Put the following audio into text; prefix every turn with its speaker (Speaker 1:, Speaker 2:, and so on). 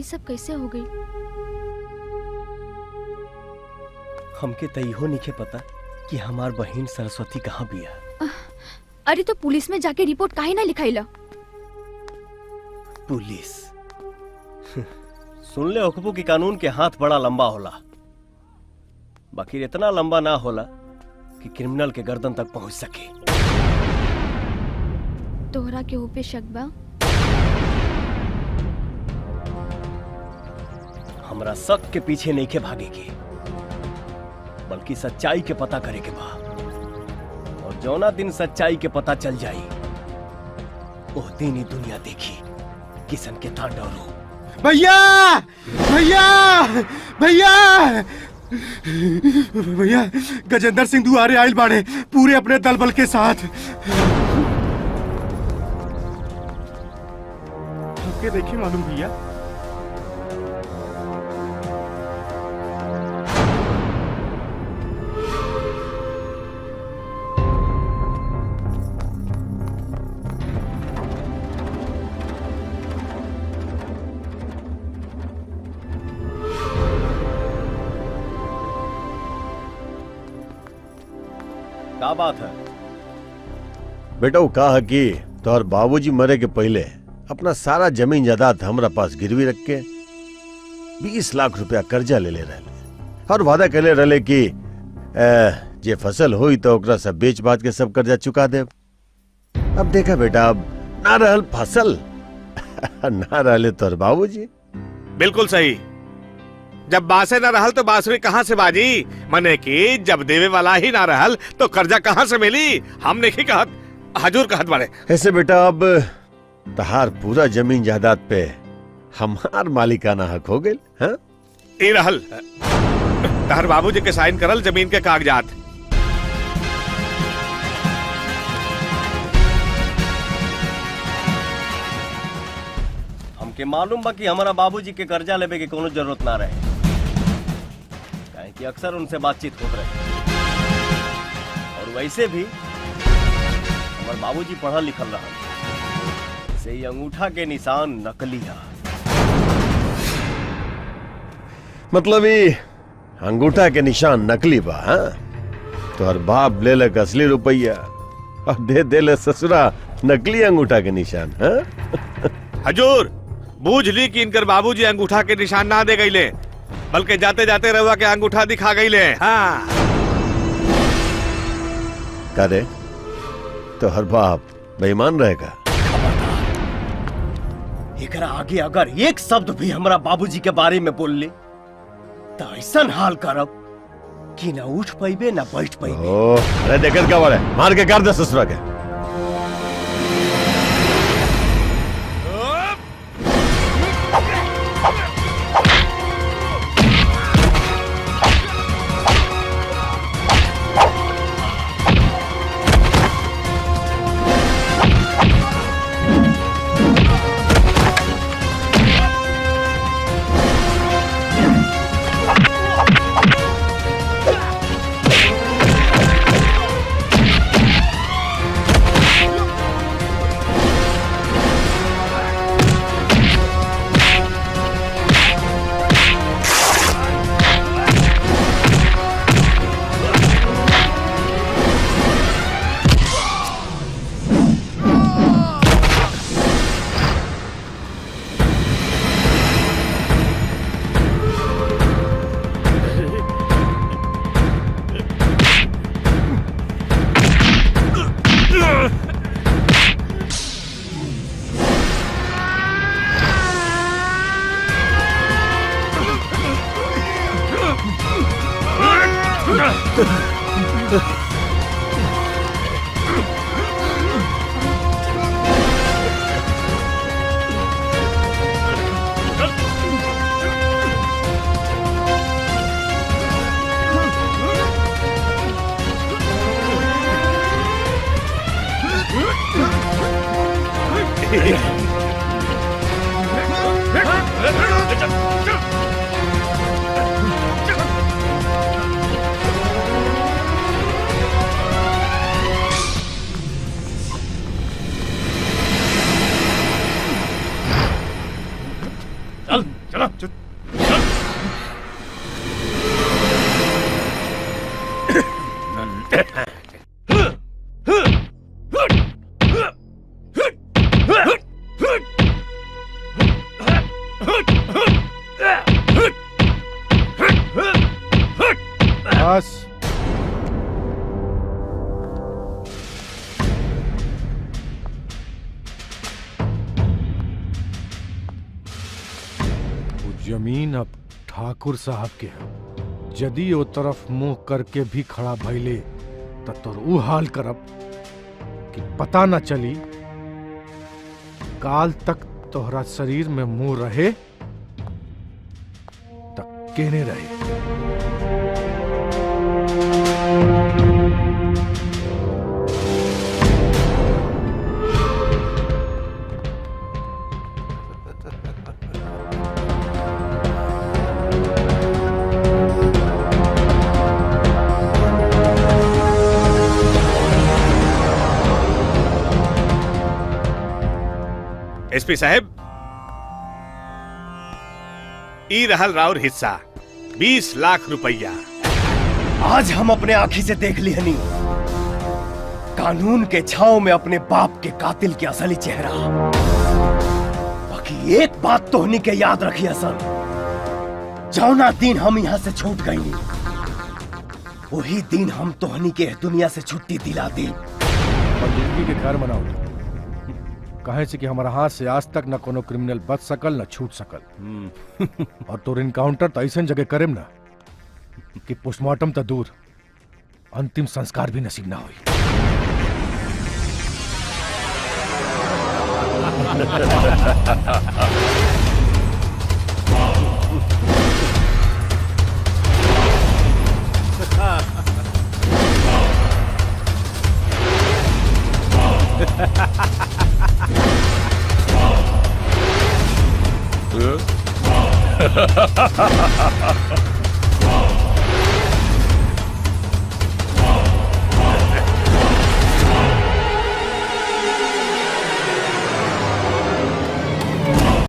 Speaker 1: ये सब कैसे हो गई?
Speaker 2: हमके तइहो नहीं पता कि हमार बहन सरस्वती कहाँ बिया।
Speaker 1: अरे तो पुलिस में जाके रिपोर्ट काहे ना लिखाइला?
Speaker 2: पुलिस सुन ले हुक्मों की कानून के हाथ बड़ा लंबा होला, बाकी इतना लंबा ना होला कि क्रिमिनल के गर्दन तक पहुंच सके।
Speaker 1: तोहरा के ऊपर शक बा?
Speaker 2: हमरा शक के पीछे नहीं के भागे के, बल्कि सच्चाई के पता करे के बा। और जौना दिन सच्चाई के पता चल जाई, ओह दिन ही दुनिया देखी किसन के तांडव रूप।
Speaker 3: भैया भैया भैया भैया, गजेंद्र सिंह दुआरे आइल बाड़े पूरे अपने दल बल के साथ। आपके देखिए मालूम भैया।
Speaker 2: क्या बात है
Speaker 4: बेटा? वो कहा कि तोहर बाबूजी मरे के पहले अपना सारा जमीन जायदाद हमरा पास गिरवी रख के 20 लाख रुपया कर्जा ले ले रहे और वादा करे रहे कि जे फसल हुई तो ओकरा सब बेच बाच के सब कर्जा चुका दे। अब देखा बेटा, अब ना रहल फसल ना रहले तोहर बाबूजी।
Speaker 5: बिल्कुल सही। जब बासे न रहल तो बांसुरी कहाँ से बाजी? मने कि जब देवे वाला ही ना रहल तो कर्जा कहाँ से मिली? हमने ही कहत, हजूर कहत बारे।
Speaker 4: ऐसे बेटा, अब तहार पूरा जमीन जायदाद पे हमार मालिकाना हक हो गए। हाँ,
Speaker 5: ए रहल तहर बाबूजी के साइन करल जमीन के कागजात।
Speaker 2: हमके मालूम बा कि हमारा बाबूजी के कर्जा लेवे के कोनो जरूरत ना रहे, काहे कि अक्सर उनसे बातचीत होत रहे। और वैसे भी हमार बाबूजी पढ़ल लिखल रहल, से ही अंगूठा के निशान नकली है।
Speaker 4: मतलब ये अंगूठा के निशान नकली बा? हाँ, तो हर बाप ले लक असली रुपया और दे ले ससुरा नकली अंगूठा के निशान। हाँ
Speaker 5: हजूर बूझ ली कि इनकर बाबूजी अंगूठा के निशान ना दे गईले, बल्कि जाते जाते रवा के अंगूठा दिखा गईले। हाँ
Speaker 4: करे तो हर बाप बेईमान रहेगा।
Speaker 2: एकरा आगे अगर एक शब्द भी हमारा बाबूजी के बारे में बोल ले तो ऐसा हाल करब कि ना उठ पाइबे ना बैठ पाइबे।
Speaker 4: अरे देखत क्या बारे, मार के कर दे ससुरा के।
Speaker 3: चलो बस वो जमीन अब ठाकुर साहब के है। यदि ओ तरफ मुंह करके भी खड़ा भइले त तोर ऊ हाल करब कि पता न चली काल तक तोहरा शरीर में मुंह रहे तक केने रहे।
Speaker 5: एसपी साहब, ई रहल राउर हिस्सा 20 लाख रुपया।
Speaker 2: आज हम अपने आंखी से देख ली हनी कानून के छांव में अपने बाप के कातिल के असली चेहरा। बाकी एक बात तोहनी के याद रखी असन, जौना दिन हम यहाँ से छूट गई वही दिन हम तोहनी के दुनिया से छुट्टी दिला दी।
Speaker 3: और जिंदगी के घर मनाओ कहे से कि हमारा हाथ से आज तक न कोनो क्रिमिनल बच सकल न छूट सकल। और तोर इनकाउंटर तो ऐसा जगह करेम ना कि पोस्टमार्टम तो दूर अंतिम संस्कार भी नसीब ना हुई।
Speaker 4: Ha ha ha ha ha!